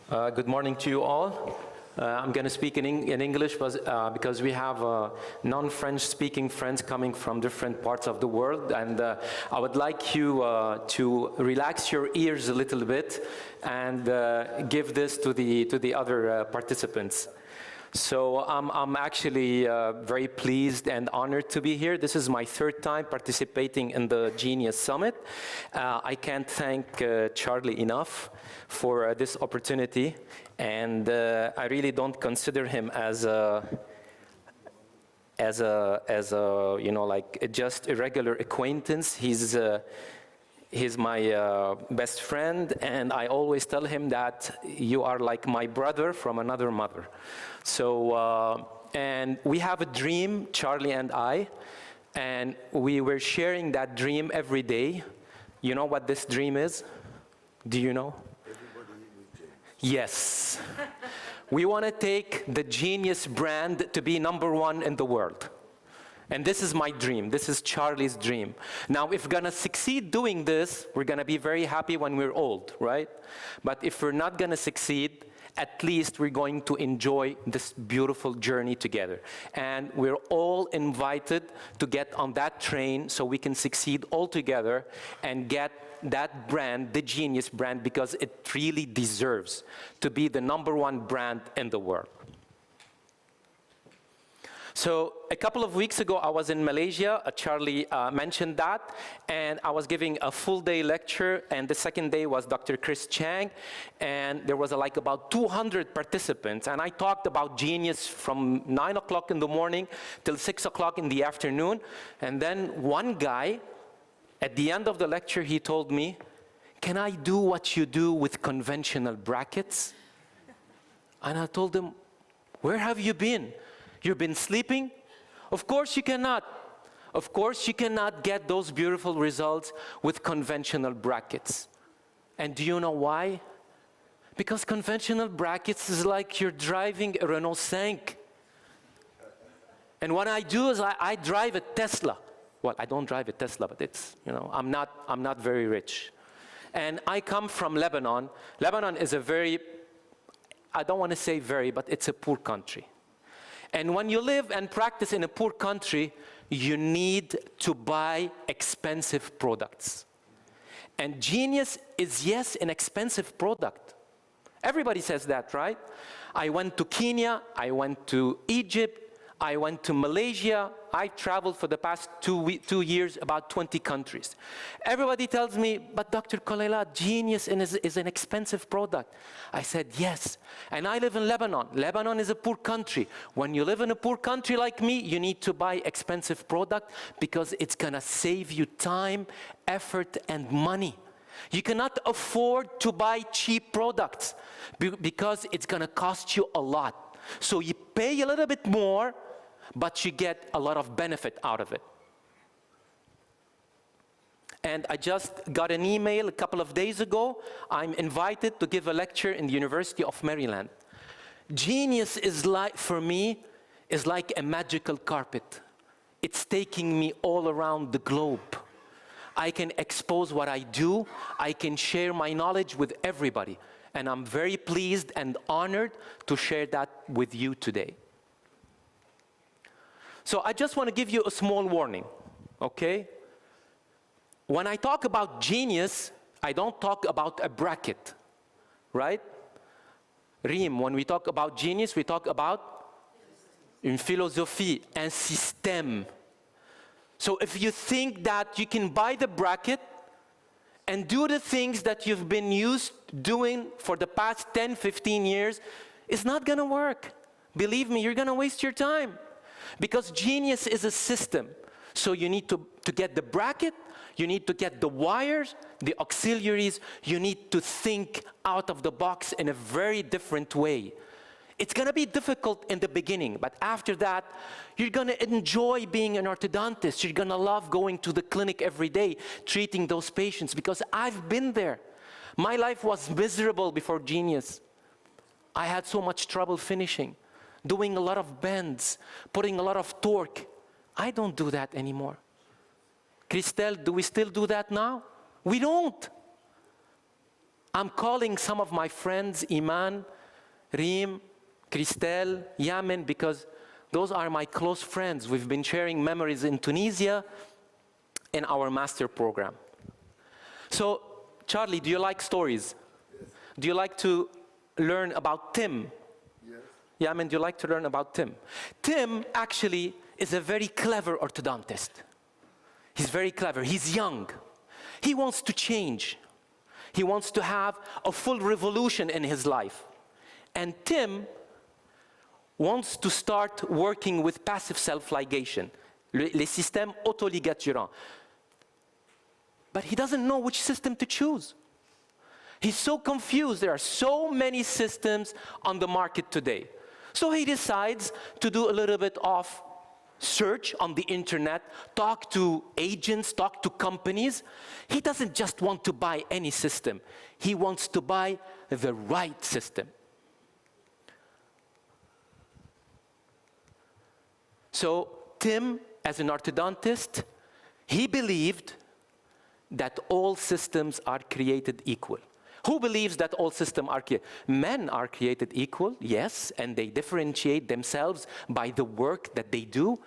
Good morning to you all. I'm going to speak in English because we have non-French speaking friends coming from different parts of the world, and I would like you to relax your ears a little bit and give this to the other participants. So I'm actually very pleased and honored to be here. This is my third time participating in the Genius Summit. I can't thank Charlie enough for this opportunity, and I really don't consider him as a like just a regular acquaintance. He's my best friend, and I always tell him that you are like my brother from another mother. So, and we have a dream, Charlie and I, and we were sharing that dream every day. You know what this dream is? Do you know? Yes. We want to take the Genius brand to be #1 in the world. And this is my dream. This is Charlie's dream. Now, if we're going to succeed doing this, we're going to be very happy when we're old, right? But if we're not going to succeed, at least we're going to enjoy this beautiful journey together. And we're all invited to get on that train so we can succeed all together and get that brand, the Genius brand, because it really deserves to be the #1 brand in the world. So a couple of weeks ago, I was in Malaysia. Charlie mentioned that, and I was giving a full-day lecture, and the second day was Dr. Chris Chang, and there was like about 200 participants, and I talked about Genius from 9 o'clock in the morning till 6 o'clock in the afternoon, and then one guy, at the end of the lecture, he told me, "Can I do what you do with conventional brackets?" And I told him, "Where have you been? You've been sleeping?" Of course you cannot. Of course you cannot get those beautiful results with conventional brackets. And do you know why? Because conventional brackets is like you're driving a Renault 5. And what I do is I drive a Tesla. Well, I don't drive a Tesla, but it's, I'm not very rich. And I come from Lebanon. Lebanon is a very, I don't want to say very, but it's a poor country. And when you live and practice in a poor country, you need to buy expensive products. And Genius is, yes, an expensive product. Everybody says that, right? I went to Kenya, I went to Egypt, I went to Malaysia. I traveled for the past 2 years about 20 countries. Everybody tells me, "But Dr. Koleilat, Genius is an expensive product." I said, yes. And I live in Lebanon. Lebanon is a poor country. When you live in a poor country like me, you need to buy expensive product because it's going to save you time, effort, and money. You cannot afford to buy cheap products because it's going to cost you a lot. So you pay a little bit more, but you get a lot of benefit out of it. And I just got an email a couple of days ago. I'm invited to give a lecture in the University of Maryland. Genius is like, for me, is like a magical carpet. It's taking me all around the globe. I can expose what I do. I can share my knowledge with everybody. And I'm very pleased and honored to share that with you today. So I just want to give you a small warning, okay? When I talk about Genius, I don't talk about a bracket, right? Rim, when we talk about Genius, we talk about une philosophie, un système. So if you think that you can buy the bracket and do the things that you've been used doing for the past 10, 15 years, it's not going to work. Believe me, you're going to waste your time. Because Genius is a system. So you need to get the bracket, you need to get the wires, the auxiliaries, you need to think out of the box in a very different way. It's going to be difficult in the beginning, but after that, you're going to enjoy being an orthodontist. You're going to love going to the clinic every day, treating those patients, because I've been there. My life was miserable before Genius. I had so much trouble finishing, doing a lot of bends, putting a lot of torque. I don't do that anymore. Christelle, do we still do that now? We don't. I'm calling some of my friends, Iman, Reem, Christelle, Yamin, because those are my close friends. We've been sharing memories in Tunisia in our master program. So, Charlie, do you like stories? Yes. Do you like to learn about Tim? Yes. Yamin, do you like to learn about Tim? Tim actually is a very clever orthodontist. He's very clever. He's young. He wants to change. He wants to have a full revolution in his life. And Tim wants to start working with passive self-ligation, les systèmes autoligaturants. But he doesn't know which system to choose. He's so confused. There are so many systems on the market today. So he decides to do a little bit of search on the internet, talk to agents, talk to companies. He doesn't just want to buy any system. He wants to buy the right system. So Tim, as an orthodontist, he believed that all systems are created equal. Who believes that all systems are created? Men are created equal, yes, and they differentiate themselves by the work that they do.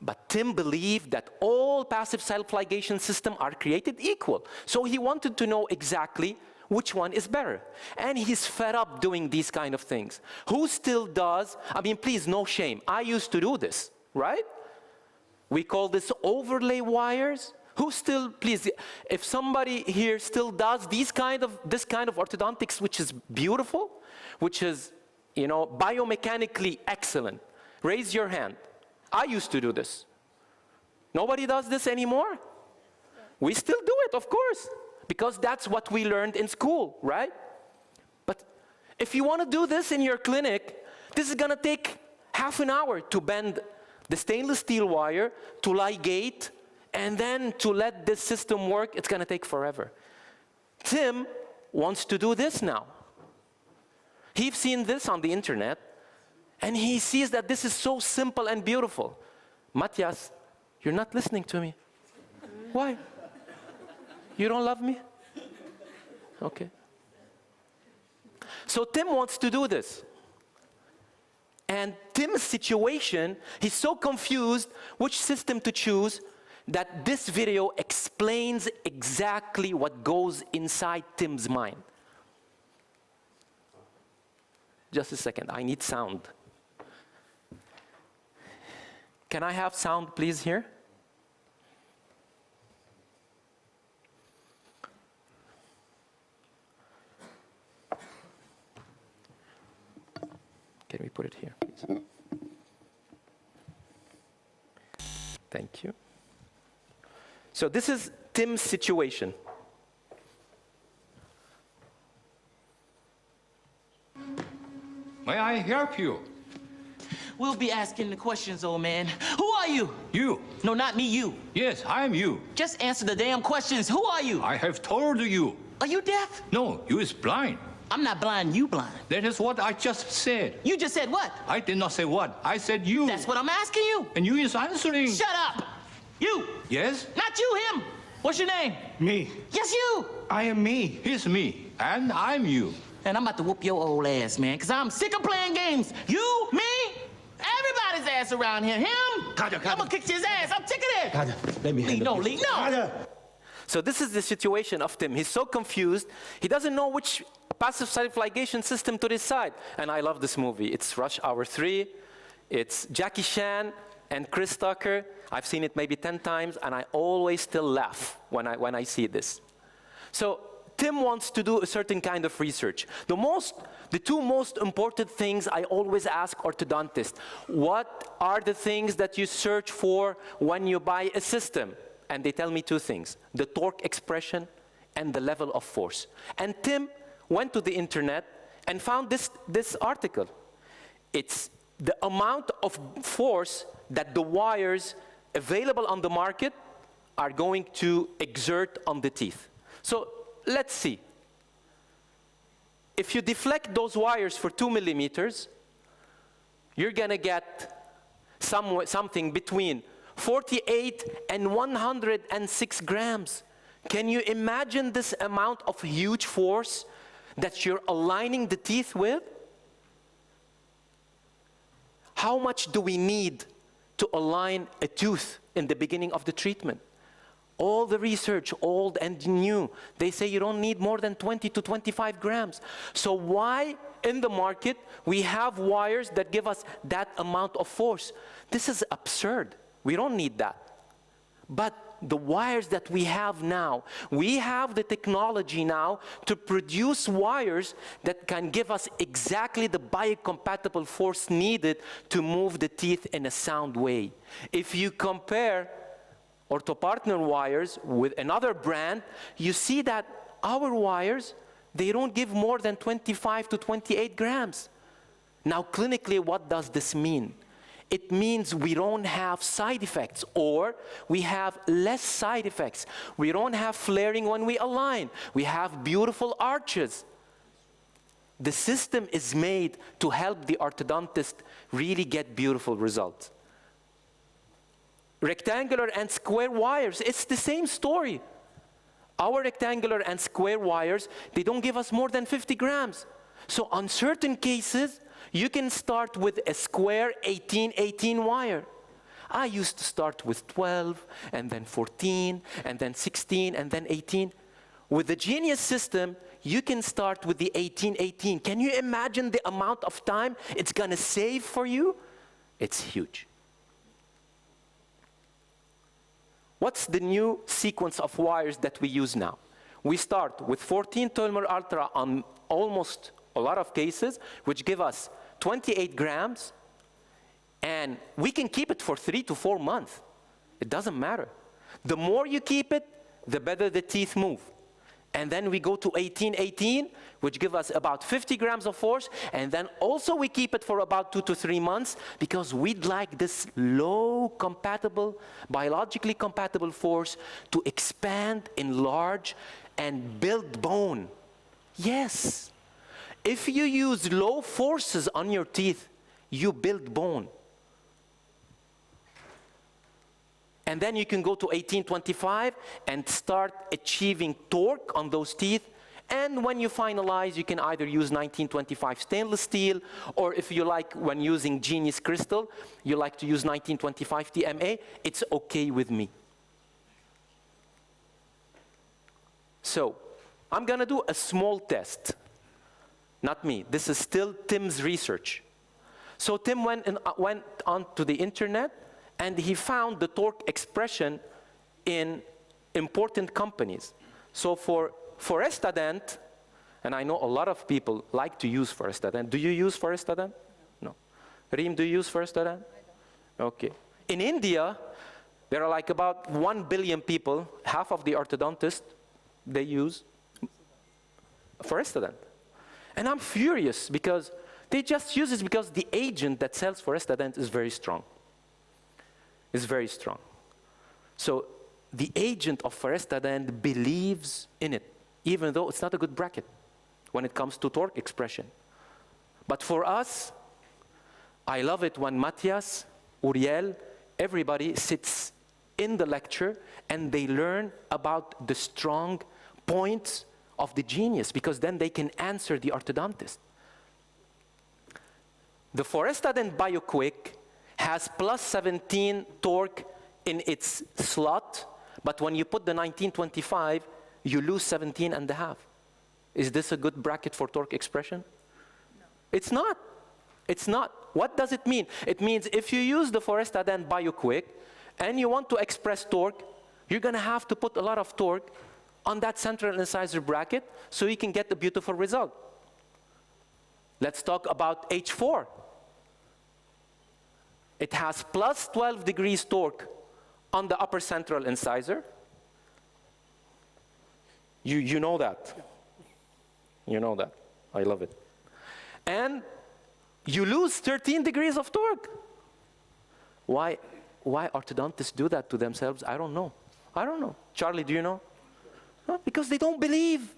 But Tim believed that all passive self-ligation systems are created equal. So he wanted to know exactly which one is better. And he's fed up doing these kind of things. Who still does? I mean, please, no shame. I used to do this, right? We call this overlay wires. Who still, please, if somebody here still does this kind of orthodontics, which is beautiful, which is, biomechanically excellent, raise your hand. I used to do this. Nobody does this anymore? We still do it, of course, because that's what we learned in school, right? But if you want to do this in your clinic, this is going to take half an hour to bend the stainless steel wire, to ligate, and then to let this system work. It's going to take forever. Tim wants to do this now. He's seen this on the internet, and he sees that this is so simple and beautiful. Matthias, you're not listening to me. Why? You don't love me? Okay. So Tim wants to do this. And Tim's situation, he's so confused which system to choose, that this video explains exactly what goes inside Tim's mind. Just a second, I need sound. Can I have sound, please, here? Can we put it here, please? Thank you. So this is Tim's situation. May I help you? We'll be asking the questions, old man. Who are you? You. No, not me, you. Yes, I'm you. Just answer the damn questions. Who are you? I have told you. Are you deaf? No, you is blind. I'm not blind, you blind. That is what I just said. You just said what? I did not say what. I said you. That's what I'm asking you. And you is answering. Shut up. You. Yes? Not you, him. What's your name? Me. Yes, you. I am me. He's me. And I'm you. And I'm about to whoop your old ass, man, because I'm sick of playing games. You, me, everybody's ass around here. Him. Kaja. I'm going to kick his ass. I'm sick of this. Kaja, let me Lee, handle no, this. Lee, no. Kaja. So this is the situation of Tim. He's so confused. He doesn't know which passive self-ligation system to decide. And I love this movie. It's Rush Hour 3. It's Jackie Chan and Chris Tucker. I've seen it maybe 10 times, and I always still laugh when I see this. So Tim wants to do a certain kind of research. The two most important things I always ask orthodontists: what are the things that you search for when you buy a system? And they tell me two things: the torque expression and the level of force. And Tim went to the internet and found this article. It's the amount of force that the wires available on the market are going to exert on the teeth. So let's see. If you deflect those wires for 2 millimeters, you're going to get something between 48 and 106 grams. Can you imagine this amount of huge force that you're aligning the teeth with? How much do we need to align a tooth in the beginning of the treatment? All the research, old and new, they say you don't need more than 20 to 25 grams. So why in the market we have wires that give us that amount of force? This is absurd. We don't need that. But the wires that we have now, we have the technology now to produce wires that can give us exactly the biocompatible force needed to move the teeth in a sound way. If you compare orthopartner wires with another brand, you see that our wires, they don't give more than 25 to 28 grams. Now, clinically, what does this mean? It means we don't have side effects, or we have less side effects. We don't have flaring when we align. We have beautiful arches. The system is made to help the orthodontist really get beautiful results. Rectangular and square wires, it's the same story. Our rectangular and square wires, they don't give us more than 50 grams. So on certain cases, you can start with a square 18-18 wire. I used to start with 12, and then 14, and then 16, and then 18. With the Genius system, you can start with the 18-18. Can you imagine the amount of time it's going to save for you? It's huge. What's the new sequence of wires that we use now? We start with 14 Tolmer Ultra on almost a lot of cases, which give us 28 grams, and we can keep it for 3 to 4 months. It doesn't matter. The more you keep it, the better the teeth move. And then we go to 18-18, which give us about 50 grams of force, and then also we keep it for about 2 to 3 months because we'd like this low compatible, biologically compatible force to expand, enlarge, and build bone. Yes. If you use low forces on your teeth, you build bone. And then you can go to 18-25 and start achieving torque on those teeth. And when you finalize, you can either use 1925 stainless steel, or if you like, when using Genius Crystal, you like to use 1925 TMA, it's okay with me. So, I'm gonna do a small test. Not me, this is still Tim's research. So Tim went onto the internet, and he found the torque expression in important companies. So for Forestadent, and I know a lot of people like to use Forestadent. Do you use Forestadent? No. Reem, do you use Forestadent? Okay. In India, there are like about 1 billion people, half of the orthodontists, they use Forestadent. And I'm furious because they just use it because the agent that sells Forestadent is very strong. Is very strong. So the agent of Forestadent believes in it, even though it's not a good bracket when it comes to torque expression. But for us, I love it when Matthias, Uriel, everybody sits in the lecture and they learn about the strong points of the Genius, because then they can answer the orthodontist. The Forestadent BioQuick has plus 17 torque in its slot, but when you put the 1925, you lose 17 and a half. Is this a good bracket for torque expression? No. It's not. It's not. What does it mean? It means if you use the Forestadent BioQuick and you want to express torque, you're gonna have to put a lot of torque on that central incisor bracket so you can get a beautiful result. Let's talk about H4. It has plus 12 degrees torque on the upper central incisor. You know that. You know that. I love it. And you lose 13 degrees of torque. Why orthodontists do that to themselves? I don't know. I don't know. Charlie, do you know? No, because they don't believe.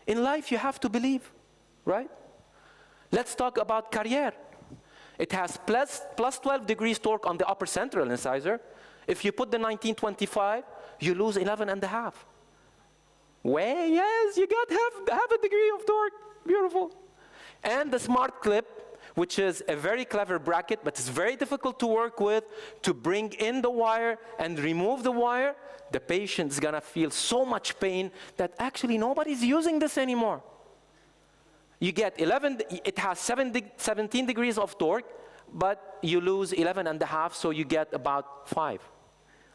In life, you have to believe, right? Let's talk about Carrière. It has plus 12 degrees torque on the upper central incisor. If you put the 1925, you lose 11 and a half. Way, yes, you got half a degree of torque. Beautiful. And the smart clip, which is a very clever bracket, but it's very difficult to work with, to bring in the wire and remove the wire. The patient's gonna feel so much pain that actually nobody's using this anymore. You get 11, it has 17 degrees of torque, but you lose 11 and a half, so you get about 5.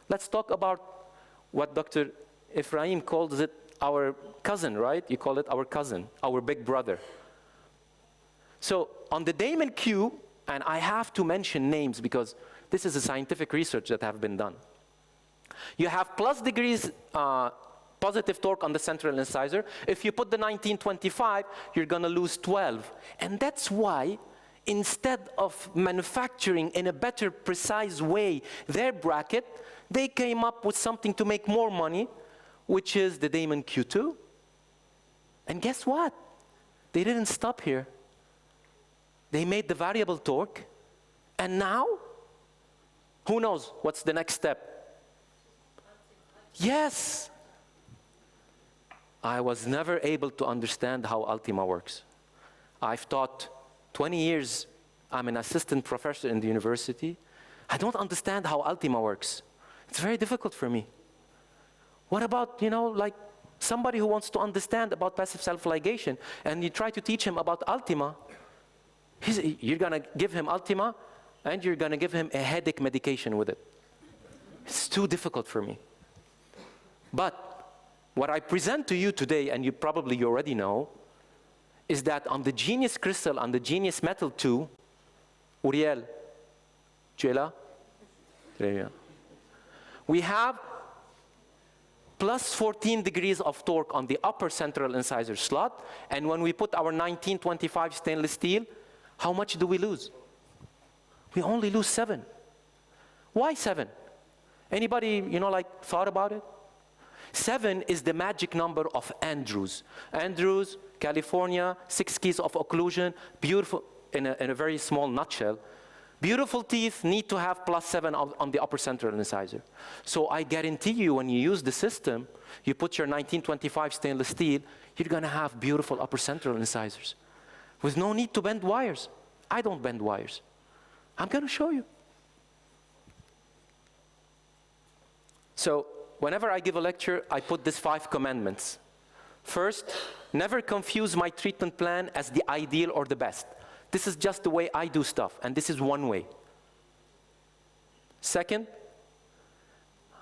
Let's talk about what Dr. Ephraim calls it, our cousin, right? You call it our cousin, our big brother. So on the Damon Q, and I have to mention names because this is a scientific research that have been done. You have plus degrees positive torque on the central incisor. If you put the 1925, you're gonna lose 12. And that's why, instead of manufacturing in a better, precise way their bracket, they came up with something to make more money, which is the Damon Q2. And guess what? They didn't stop here. They made the variable torque, and now, who knows what's the next step? Yes. I was never able to understand how Ultima works. I've taught 20 years. I'm an assistant professor in the university. I don't understand how Ultima works. It's very difficult for me. What about, like somebody who wants to understand about passive self-ligation, and you try to teach him about Ultima, you're gonna give him Ultima, and you're gonna give him a headache medication with it. It's too difficult for me. But what I present to you today, and you probably already know, is that on the Genius Crystal, on the Genius Metal 2, Uriel, tu es là? Très bien. We have plus 14 degrees of torque on the upper central incisor slot, and when we put our 1925 stainless steel, how much do we lose? We only lose 7. Why 7? Anybody, thought about it? 7 is the magic number of Andrews. Andrews, California, 6 keys of occlusion, beautiful, in a very small nutshell. Beautiful teeth need to have plus 7 on the upper central incisor. So I guarantee you, when you use the system, you put your 1925 stainless steel, you're gonna have beautiful upper central incisors with no need to bend wires. I don't bend wires. I'm gonna show you. So whenever I give a lecture, I put these 5 commandments. First, never confuse my treatment plan as the ideal or the best. This is just the way I do stuff, and this is one way. Second,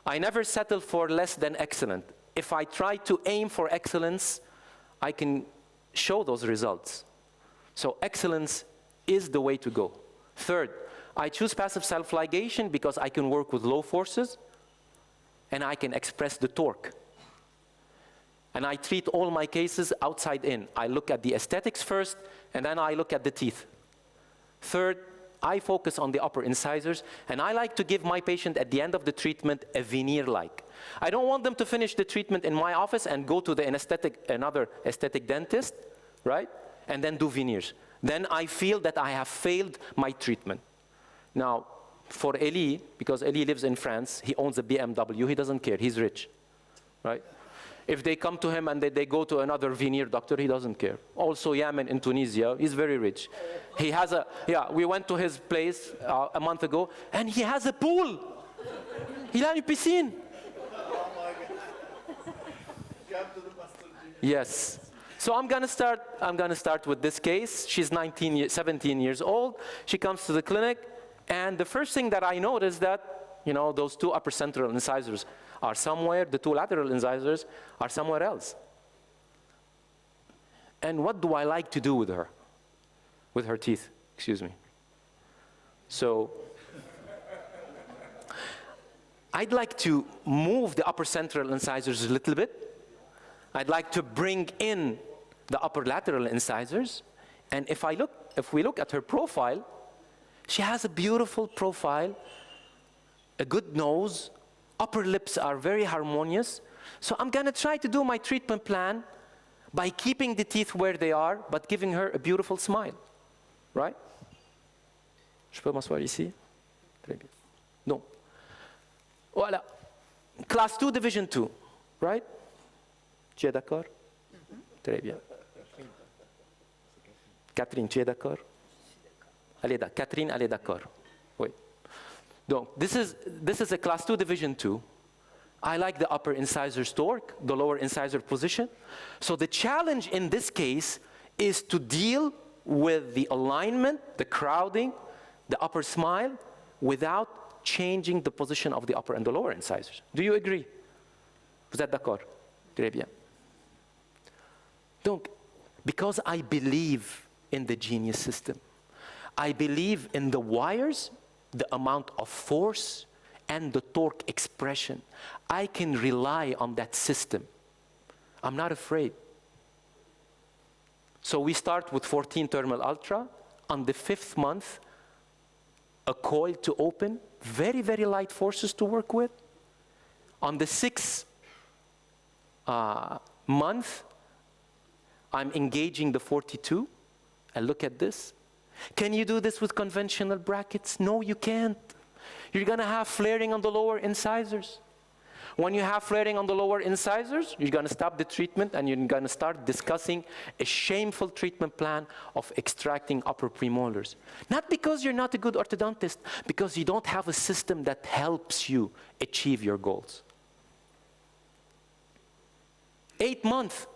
I never settle for less than excellent. If I try to aim for excellence, I can show those results. So excellence is the way to go. Third, I choose passive self-ligation because I can work with low forces, and I can express the torque. And I treat all my cases outside in. I look at the aesthetics first, and then I look at the teeth. Third, I focus on the upper incisors, and I like to give my patient at the end of the treatment a veneer-like. I don't want them to finish the treatment in my office and go to another aesthetic dentist, right? And then do veneers. Then I feel that I have failed my treatment. Now, for Eli, because Eli lives in France, he owns a BMW, he doesn't care, he's rich, right? If they come to him and they go to another veneer doctor, he doesn't care. Also, Yemen in Tunisia, he's very rich. He has we went to his place a month ago, and he has a pool. Il a une piscine. Yes. So I'm gonna start with this case. She's 17 years old. She comes to the clinic, and the first thing that I noticed that, those 2 upper central incisors are somewhere, the 2 lateral incisors are somewhere else. And what do I like to do with her? With her teeth, excuse me. So, I'd like to move the upper central incisors a little bit. I'd like to bring in the upper lateral incisors. And if we look at her profile, she has a beautiful profile, a good nose, upper lips are very harmonious. So I'm gonna try to do my treatment plan by keeping the teeth where they are, but giving her a beautiful smile, right? Je peux m'asseoir ici? Très bien. Non. Voilà. Class 2, Division 2, right? Tu es d'accord? Très bien. Catherine, tu es d'accord? Catherine, elle est d'accord. Oui. Donc, this is a class 2 division 2. I like the upper incisor torque, the lower incisor position. So the challenge in this case is to deal with the alignment, the crowding, the upper smile, without changing the position of the upper and the lower incisors. Do you agree? Vous êtes d'accord? Très bien. Donc, because I believe in the genius system, I believe in the wires, the amount of force, and the torque expression. I can rely on that system. I'm not afraid. So we start with 14 thermal ultra. On the 5th month, a coil to open, very, very light forces to work with. On the 6th month, I'm engaging the 42. And look at this. Can you do this with conventional brackets? No, you can't. You're going to have flaring on the lower incisors. When you have flaring on the lower incisors, you're going to stop the treatment and you're going to start discussing a shameful treatment plan of extracting upper premolars. Not because you're not a good orthodontist, because you don't have a system that helps you achieve your goals. 8 months.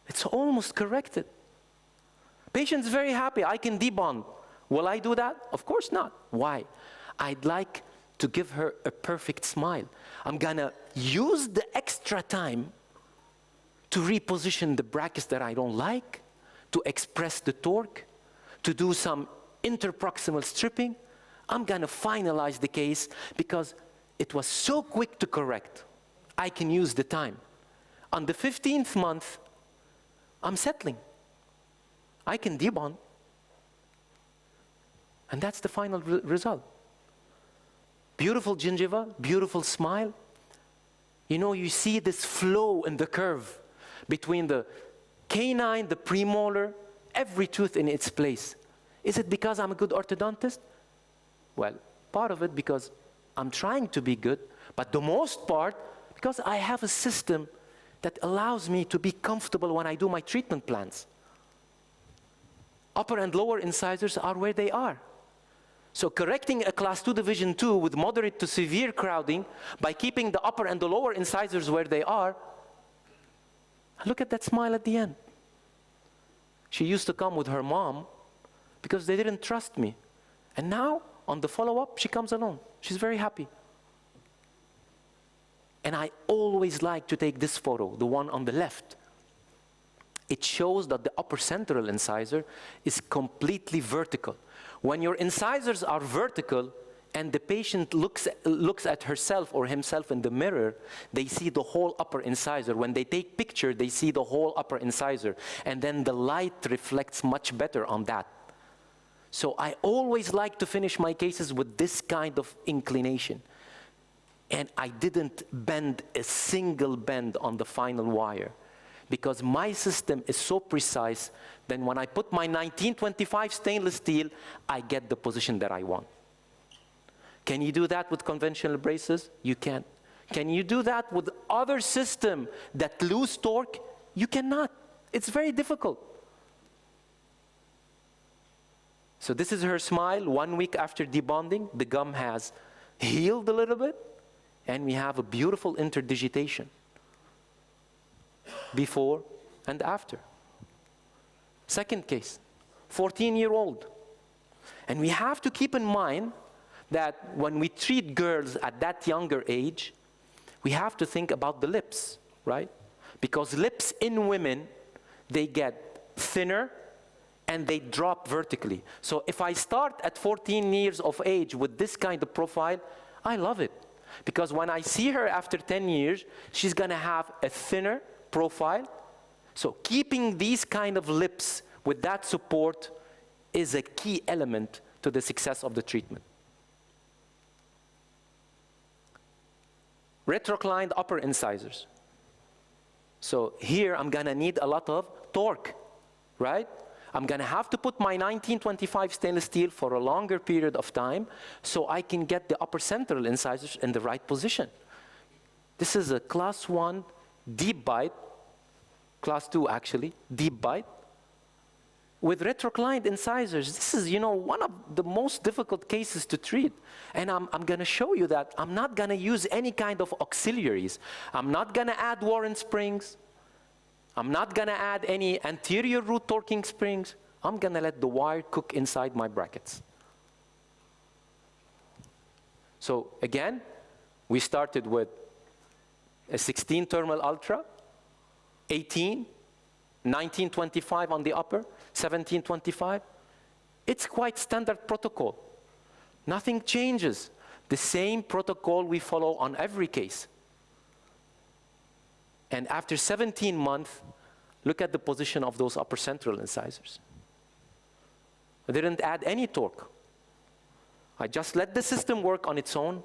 It's almost corrected. Patient's very happy. I can debond. Will I do that? Of course not. Why? I'd like to give her a perfect smile. I'm gonna use the extra time to reposition the brackets that I don't like, to express the torque, to do some interproximal stripping. I'm gonna finalize the case because it was so quick to correct. I can use the time. On the 15th month, I'm settling. I can debond. And that's the final result. Beautiful gingiva, beautiful smile. You know, you see this flow in the curve between the canine, the premolar, every tooth in its place. Is it because I'm a good orthodontist? Well, part of it because I'm trying to be good, but the most part because I have a system that allows me to be comfortable when I do my treatment plans. Upper and lower incisors are where they are. So correcting a class 2 division 2 with moderate to severe crowding by keeping the upper and the lower incisors where they are, look at that smile at the end. She used to come with her mom because they didn't trust me. And now, on the follow-up, she comes alone. She's very happy. And I always like to take this photo, the one on the left. It shows that the upper central incisor is completely vertical. When your incisors are vertical and the patient looks at herself or himself in the mirror, they see the whole upper incisor. When they take picture, they see the whole upper incisor. And then the light reflects much better on that. So I always like to finish my cases with this kind of inclination. And I didn't bend a single bend on the final wire, because my system is so precise that when I put my 1925 stainless steel, I get the position that I want. Can you do that with conventional braces? You can't. Can you do that with other system that lose torque? You cannot. It's very difficult. So this is her smile 1 week after debonding. The gum has healed a little bit, and we have a beautiful interdigitation before and after. Second case, 14-year-old. And we have to keep in mind that when we treat girls at that younger age, we have to think about the lips, right? Because lips in women, they get thinner and they drop vertically. So if I start at 14 years of age with this kind of profile, I love it. Because when I see her after 10 years, she's gonna have a thinner profile. So keeping these kind of lips with that support is a key element to the success of the treatment. Retroclined upper incisors. So here I'm gonna need a lot of torque, right? I'm gonna have to put my 1925 stainless steel for a longer period of time so I can get the upper central incisors in the right position. This is a class 1 deep bite, class 2 actually, deep bite, with retroclined incisors. This is, one of the most difficult cases to treat. And I'm going to show you that I'm not going to use any kind of auxiliaries. I'm not going to add Warren springs. I'm not going to add any anterior root torquing springs. I'm going to let the wire cook inside my brackets. So again, we started with a 16 thermal ultra, 18, 1925 on the upper, 1725. It's quite standard protocol. Nothing changes. The same protocol we follow on every case. And after 17 months, look at the position of those upper central incisors. I didn't add any torque. I just let the system work on its own,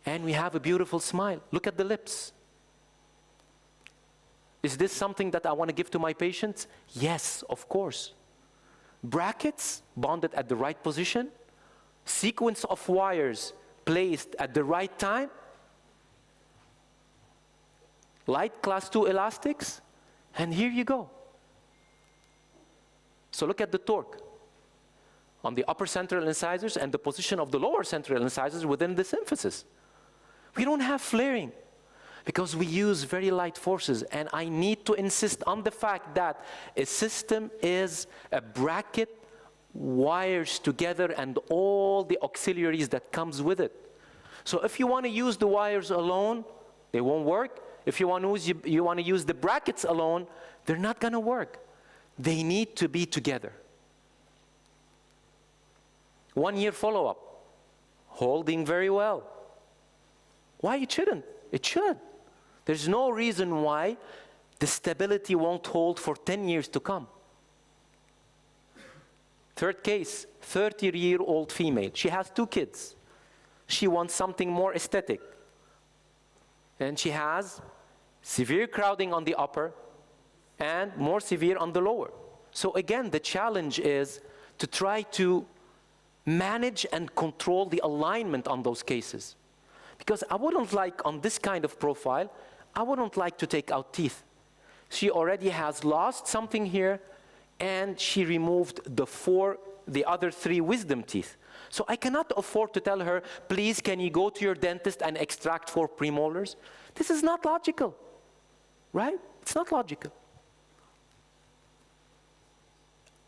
and we have a beautiful smile. Look at the lips. Is this something that I want to give to my patients? Yes, of course. Brackets bonded at the right position, sequence of wires placed at the right time, light class 2 elastics, and here you go. So look at the torque on the upper central incisors and the position of the lower central incisors within the symphysis. We don't have flaring because we use very light forces, and I need to insist on the fact that a system is a bracket, wires together, and all the auxiliaries that comes with it. So if you want to use the wires alone, they won't work. If you want to use the brackets alone, they're not going to work. They need to be together. 1 year follow-up, holding very well. Why it shouldn't? It should. There's no reason why the stability won't hold for 10 years to come. Third case, 30-year-old female. She has 2 kids. She wants something more aesthetic. And she has severe crowding on the upper and more severe on the lower. So again, the challenge is to try to manage and control the alignment on those cases. Because I wouldn't like, on this kind of profile, I wouldn't like to take out teeth. She already has lost something here, and she removed the other 3 wisdom teeth. So I cannot afford to tell her, please, can you go to your dentist and extract 4 premolars? This is not logical, right? It's not logical.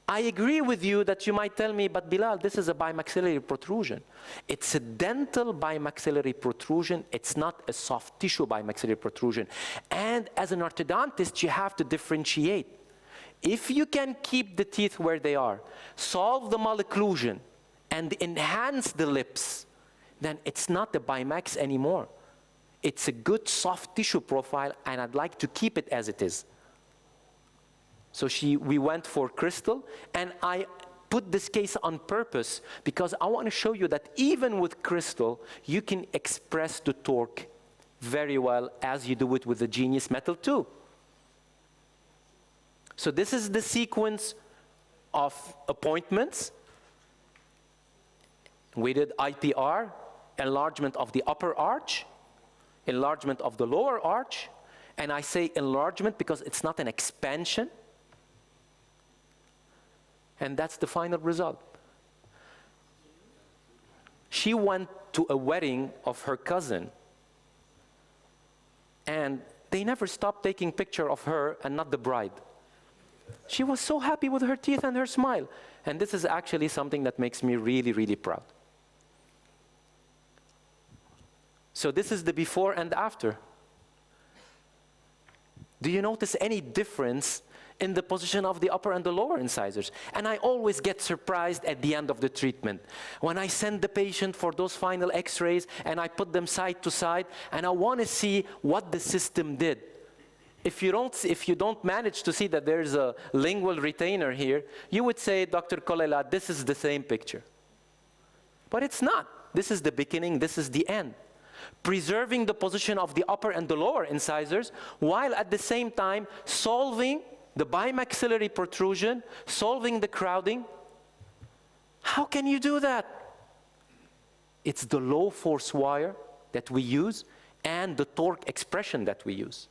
I agree with you that you might tell me, but Bilal, this is a bimaxillary protrusion. It's a dental bimaxillary protrusion. It's not a soft tissue bimaxillary protrusion. And as an orthodontist, you have to differentiate. If you can keep the teeth where they are, solve the malocclusion, and enhance the lips, then it's not a bimax anymore. It's a good soft tissue profile, and I'd like to keep it as it is. So we went for crystal, and I put this case on purpose because I want to show you that even with crystal, you can express the torque very well as you do it with the Genius Metal 2. So this is the sequence of appointments. We did IPR, enlargement of the upper arch, enlargement of the lower arch, and I say enlargement because it's not an expansion. And that's the final result. She went to a wedding of her cousin, and they never stopped taking picture of her and not the bride. She was so happy with her teeth and her smile. And this is actually something that makes me really, really proud. So this is the before and after. Do you notice any difference in the position of the upper and the lower incisors? And I always get surprised at the end of the treatment. When I send the patient for those final x-rays and I put them side to side and I want to see what the system did. If you don't manage to see that there's a lingual retainer here, you would say, Dr. Koleilat, this is the same picture. But it's not. This is the beginning, this is the end. Preserving the position of the upper and the lower incisors, while at the same time solving the bimaxillary protrusion, solving the crowding. How can you do that? It's the low force wire that we use, and the torque expression that we use.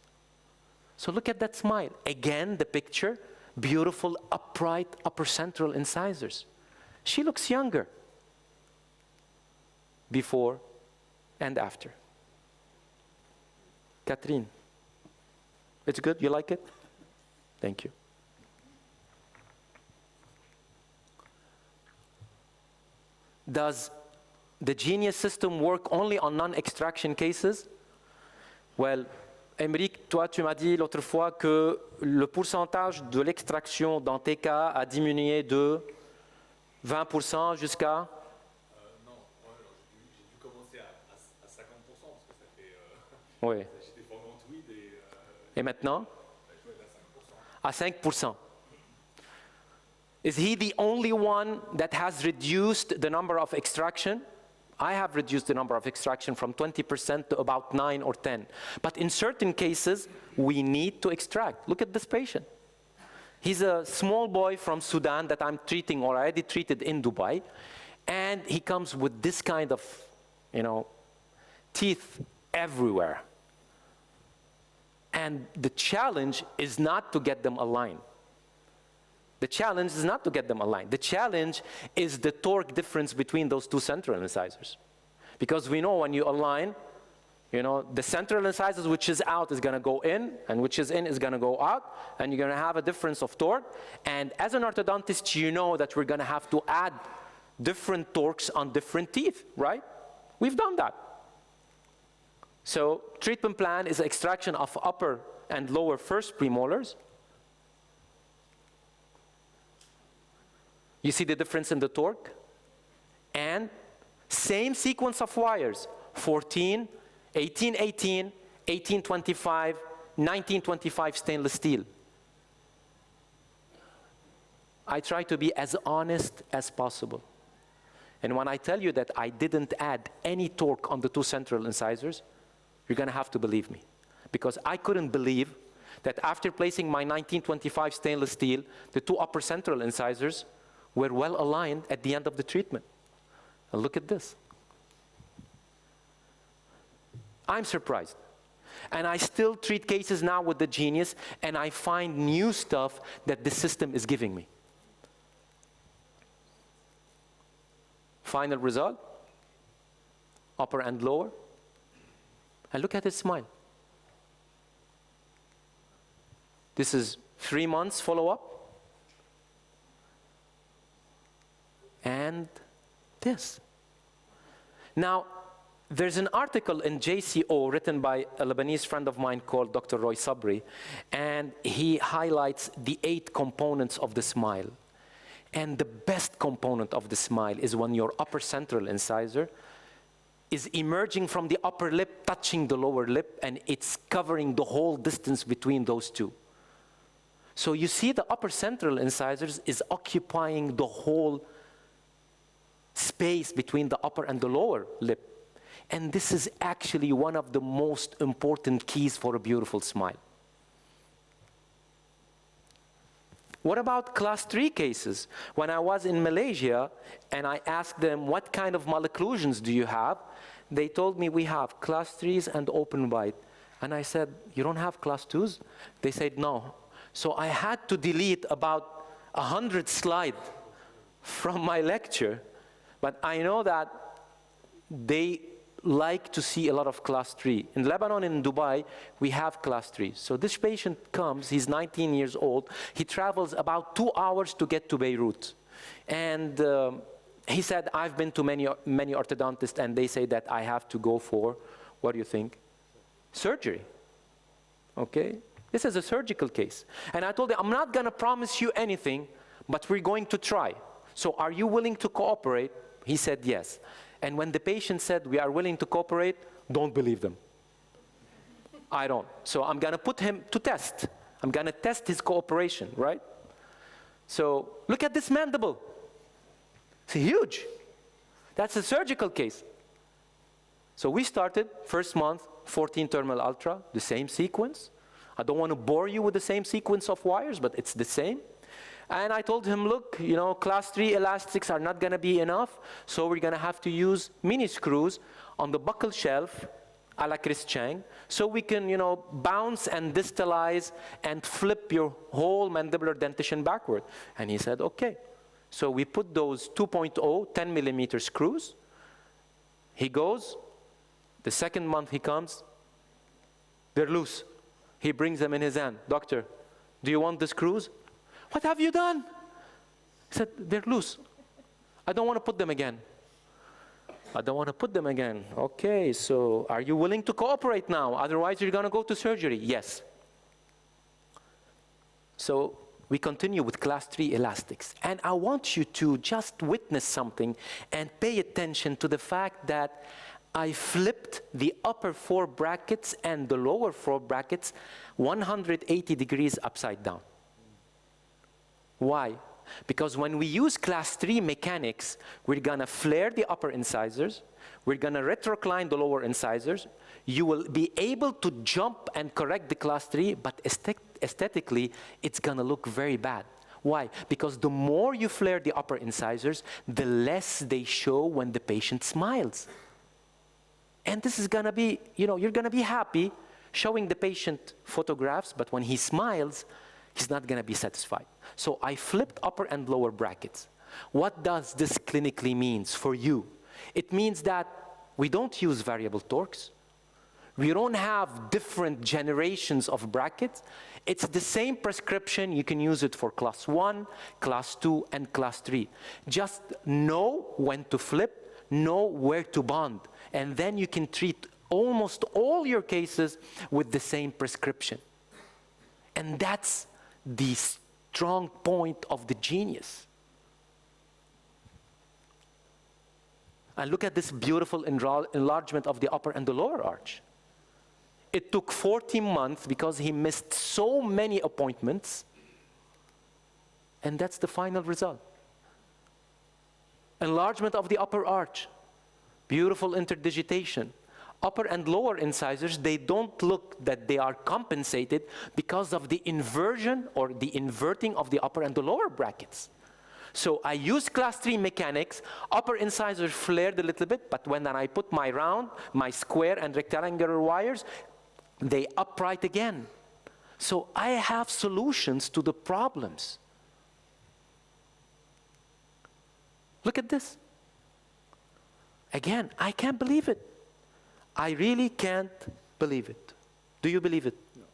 So look at that smile. Again, the picture, beautiful, upright, upper central incisors. She looks younger before and after. Catherine, it's good? You like it? Thank you. Does the Genius system work only on non-extraction cases? Well, Émeric, toi, tu m'as dit l'autre fois que le pourcentage de l'extraction dans tes cas a diminué de 20% jusqu'à... Non, j'ai dû commencer à 50% parce que ça fait... Oui. J'étais formé en tweed Et maintenant? je dois être à 5%. À 5%. Is he the only one that has reduced the number of extraction? I have reduced the number of extraction from 20% to about 9 or 10. But in certain cases, we need to extract. Look at this patient. He's a small boy from Sudan that I'm treating or already treated in Dubai. And he comes with this kind of, teeth everywhere. And the challenge is not to get them aligned. The challenge is not to get them aligned. The challenge is the torque difference between those two central incisors. Because we know when you align, the central incisors which is out is going to go in, and which is in is going to go out, and you're going to have a difference of torque. And as an orthodontist, you know that we're going to have to add different torques on different teeth, right? We've done that. So treatment plan is extraction of upper and lower first premolars. You see the difference in the torque? And same sequence of wires, 14, 1818, 1825, 1925 stainless steel. I try to be as honest as possible. And when I tell you that I didn't add any torque on the two central incisors, you're going to have to believe me. Because I couldn't believe that after placing my 1925 stainless steel, the two upper central incisors were well aligned at the end of the treatment. And look at this. I'm surprised. And I still treat cases now with the Genius, and I find new stuff that the system is giving me. Final result, upper and lower. And look at his smile. This is 3 months follow-up. And this. Now, there's an article in JCO written by a Lebanese friend of mine called Dr. Roy Sabri, and he highlights the 8 components of the smile. And the best component of the smile is when your upper central incisor is emerging from the upper lip, touching the lower lip, and it's covering the whole distance between those two. So you see the upper central incisors is occupying the whole space between the upper and the lower lip. And this is actually one of the most important keys for a beautiful smile. What about class 3 cases? When I was in Malaysia and I asked them, what kind of malocclusions do you have? They told me we have class 3s and open bite. And I said, you don't have class 2s? They said, no. So I had to delete about 100 slides from my lecture. But I know that they like to see a lot of class 3. In Lebanon and Dubai, we have class 3. So this patient comes, he's 19 years old. He travels about 2 hours to get to Beirut. And he said, I've been to many orthodontists, and they say that I have to go for, what do you think? Surgery. Okay? This is a surgical case. And I told him, I'm not going to promise you anything, but we're going to try. So are you willing to cooperate? He said yes. And when the patient said, we are willing to cooperate, don't believe them. I don't. So I'm going to put him to test. I'm going to test his cooperation, right? So look at this mandible. It's huge. That's a surgical case. So we started, first month, 14 terminal ultra, the same sequence. I don't want to bore you with the same sequence of wires, but it's the same. And I told him, look, class 3 elastics are not going to be enough, so we're going to have to use mini screws on the buccal shelf a la Chris Chang, so we can, bounce and distalize and flip your whole mandibular dentition backward. And he said, okay. So we put those 2.0, 10 millimeter screws. He goes, the second month he comes, they're loose. He brings them in his hand. Doctor, do you want the screws? What have you done? He said, they're loose. I don't want to put them again. I don't want to put them again. Okay, so are you willing to cooperate now? Otherwise, you're going to go to surgery. Yes. So we continue with class 3 elastics. And I want you to just witness something and pay attention to the fact that I flipped the upper 4 brackets and the lower 4 brackets 180 degrees upside down. Why? Because when we use class 3 mechanics, we're gonna flare the upper incisors, we're gonna retrocline the lower incisors, you will be able to jump and correct the class 3, but aesthetically, it's gonna look very bad. Why? Because the more you flare the upper incisors, the less they show when the patient smiles. And this is gonna be, you're gonna be happy showing the patient photographs, but when he smiles, he's not gonna be satisfied. So I flipped upper and lower brackets. What does this clinically means for you? It means that we don't use variable torques. We don't have different generations of brackets. It's the same prescription. You can use it for class 1, class 2, and class 3. Just know when to flip, know where to bond, and then you can treat almost all your cases with the same prescription. And that's the strong point of the genius. And look at this beautiful enlargement of the upper and the lower arch. It took 14 months because he missed so many appointments, and that's the final result. Enlargement of the upper arch, beautiful interdigitation. Upper and lower incisors, they don't look that they are compensated because of the inversion or the inverting of the upper and the lower brackets. So I used class 3 mechanics, upper incisors flared a little bit, but when I put my round, my square and rectangular wires, they upright again. So I have solutions to the problems. Look at this. Again, I can't believe it. I really can't believe it. Do you believe it? No.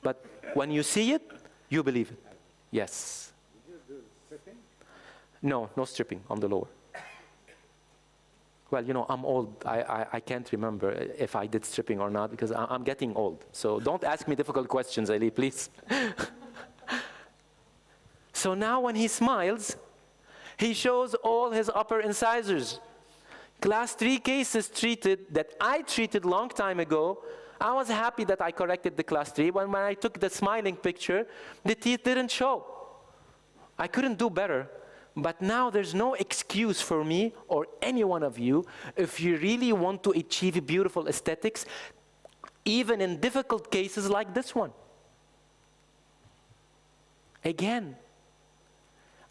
But when you see it, you believe it. Yes. Did you do stripping? No, no stripping on the lower. Well, I'm old. I can't remember if I did stripping or not because I'm getting old. So don't ask me difficult questions, Ali, please. So now when he smiles, he shows all his upper incisors. Class 3 cases treated that I treated long time ago, I was happy that I corrected the class 3. When I took the smiling picture, the teeth didn't show. I couldn't do better. But now there's no excuse for me or any one of you if you really want to achieve beautiful aesthetics, even in difficult cases like this one. Again,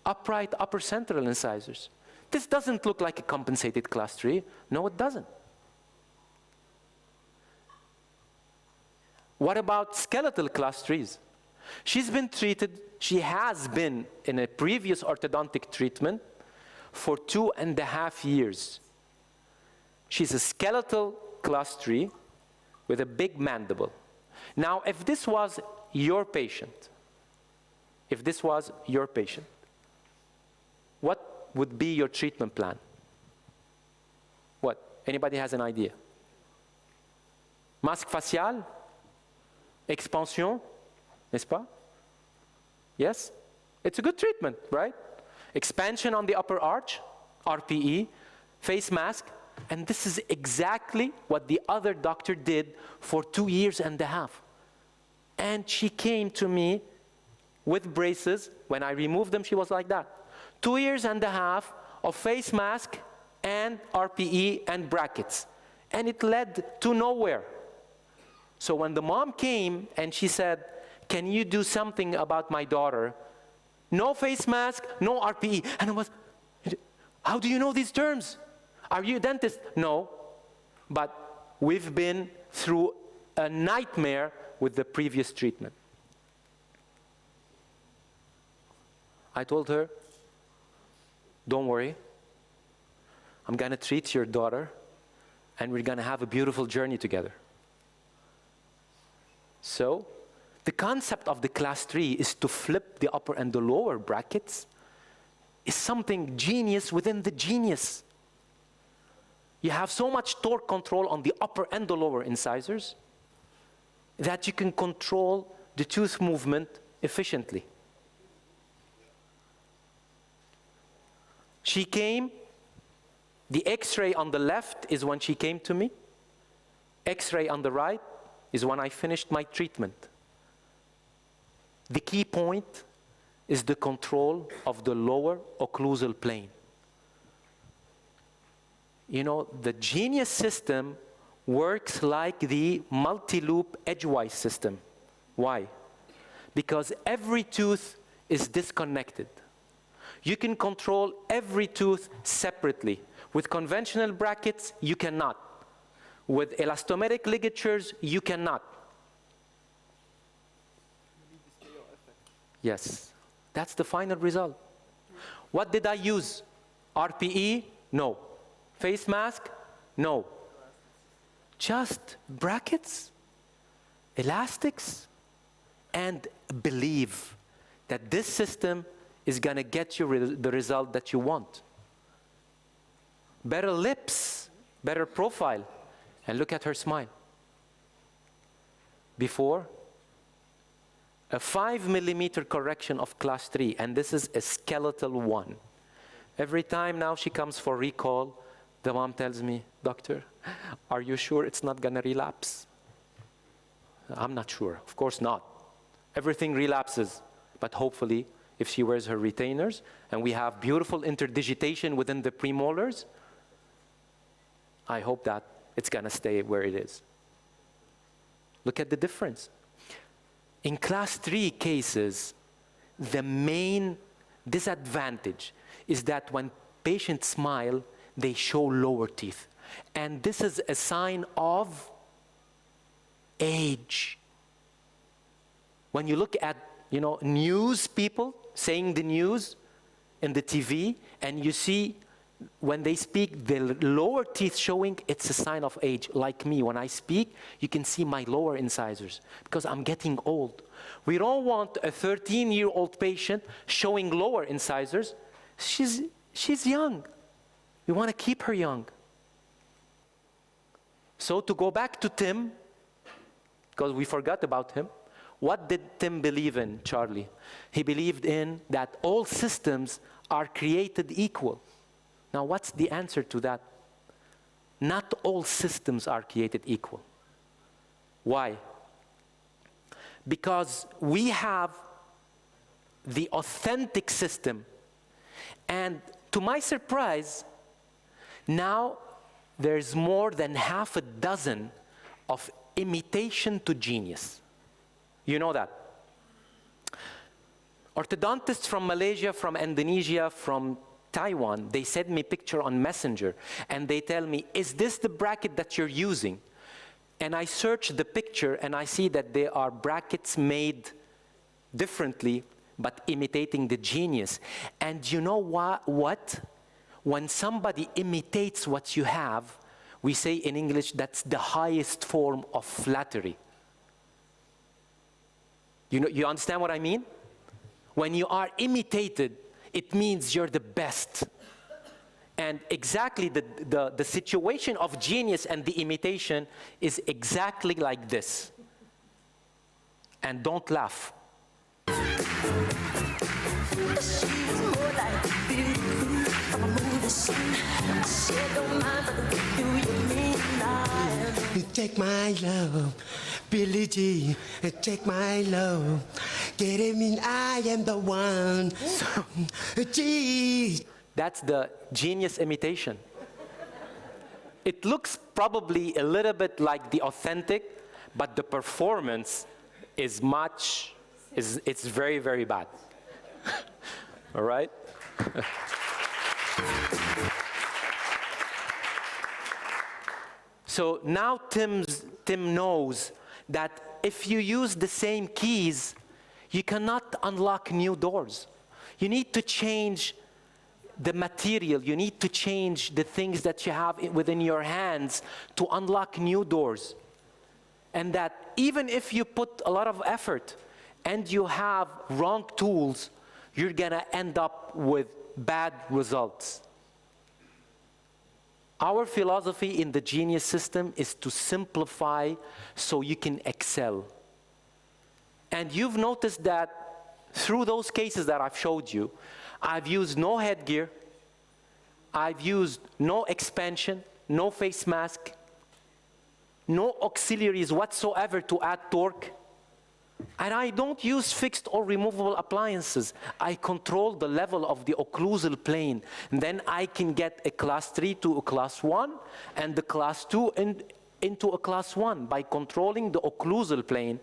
upright upper central incisors. This doesn't look like a compensated class 3. No, it doesn't. What about skeletal class 3s? She has been in a previous orthodontic treatment for 2.5 years. She's a skeletal class 3 with a big mandible. Now, if this was your patient, what would be your treatment plan? What? Anybody has an idea? Masque facial? Expansion? N'est-ce pas? Yes? It's a good treatment, right? Expansion on the upper arch, RPE, face mask, and this is exactly what the other doctor did for 2.5 years. And she came to me with braces. When I removed them, she was like that. 2.5 years of face mask and RPE and brackets. And it led to nowhere. So when the mom came and she said, can you do something about my daughter? No face mask, no RPE. And I was, how do you know these terms? Are you a dentist? No. But we've been through a nightmare with the previous treatment. I told her, don't worry, I'm going to treat your daughter, and we're going to have a beautiful journey together. So, the concept of the class 3 is to flip the upper and the lower brackets is something genius within the genius. You have so much torque control on the upper and the lower incisors that you can control the tooth movement efficiently. She came, the X-ray on the left is when she came to me. X-ray on the right is when I finished my treatment. The key point is the control of the lower occlusal plane. You know, the Genius system works like the multi-loop edgewise system. Why? Because every tooth is disconnected. You can control every tooth separately. With conventional brackets, you cannot. With elastometric ligatures, you cannot. Yes, that's the final result. What did I use? RPE? No. Face mask? No. Just brackets, elastics, and believe that this system is going to get you the result that you want. Better lips, better profile. And look at her smile. Before, a 5 millimeter correction of class 3, and this is a skeletal one. Every time now she comes for recall, the mom tells me, doctor, are you sure it's not going to relapse? I'm not sure. Of course not. Everything relapses, but hopefully, if she wears her retainers, and we have beautiful interdigitation within the premolars, I hope that it's going to stay where it is. Look at the difference. In class 3 cases, the main disadvantage is that when patients smile, they show lower teeth. And this is a sign of age. When you look at, news people saying the news in the TV, and you see when they speak, the lower teeth showing, it's a sign of age. Like me, when I speak, you can see my lower incisors because I'm getting old. We don't want a 13-year-old patient showing lower incisors. She's young. We want to keep her young. So to go back to Tim, because we forgot about him, what did Tim believe in, Charlie? He believed in that all systems are created equal. Now, what's the answer to that? Not all systems are created equal. Why? Because we have the authentic system. And to my surprise, now there's more than half a dozen of imitation to genius. You know that. Orthodontists from Malaysia, from Indonesia, from Taiwan, they send me a picture on Messenger, and they tell me, is this the bracket that you're using? And I search the picture, and I see that there are brackets made differently, but imitating the genius. And you know what? When somebody imitates what you have, we say in English, that's the highest form of flattery. You understand what I mean? When you are imitated, it means you're the best. And exactly the situation of genius and the imitation is exactly like this. And don't laugh. Take my love, Billie Jean, take my love. Get it mean I am the one. Gee. That's the genius imitation. It looks probably a little bit like the authentic, but the performance is it's very, very bad. All right? So now Tim's Tim knows that if you use the same keys, you cannot unlock new doors. You need to change the material. You need to change the things that you have within your hands to unlock new doors. And that even if you put a lot of effort and you have wrong tools, you're gonna end up with bad results. Our philosophy in the Genius system is to simplify so you can excel. And you've noticed that through those cases that I've showed you, I've used no headgear, I've used no expansion, no face mask, no auxiliaries whatsoever to add torque. And I don't use fixed or removable appliances. I control the level of the occlusal plane. And then I can get a class 3 to a class 1 and the class 2 into a class 1 by controlling the occlusal plane.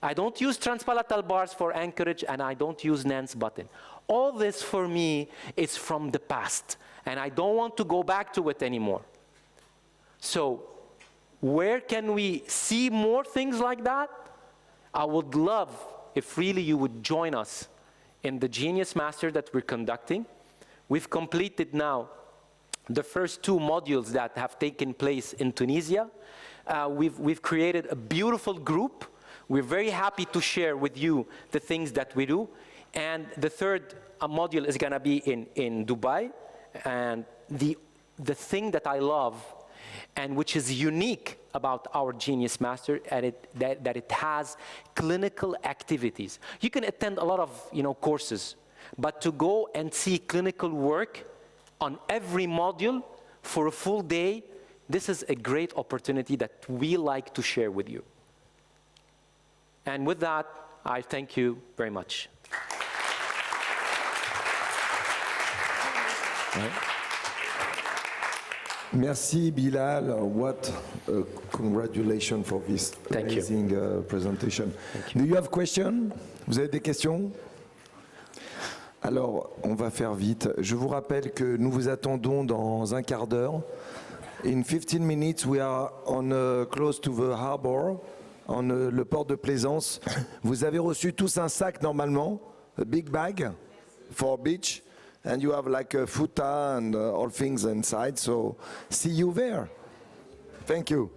I don't use transpalatal bars for anchorage, and I don't use Nance button. All this for me is from the past, and I don't want to go back to it anymore. So where can we see more things like that? I would love if really you would join us in the Genius Master that we're conducting. We've completed now the first 2 modules that have taken place in Tunisia. We've created a beautiful group. We're very happy to share with you the things that we do. And the third module is gonna be in Dubai. And the thing that I love and which is unique about our Genius Master, and that it has clinical activities. You can attend a lot of courses, but to go and see clinical work on every module for a full day, this is a great opportunity that we like to share with you. And with that, I thank you very much. Merci Bilal. What congratulations for this amazing presentation. Do you have questions? Vous avez des questions? Alors, on va faire vite. Je vous rappelle que nous vous attendons dans un quart d'heure. In 15 minutes, we are on close to the harbor, le port de plaisance. Vous avez reçu tous un sac normalement, a big bag for beach. And you have like a futa and all things inside, so see you there. Thank you.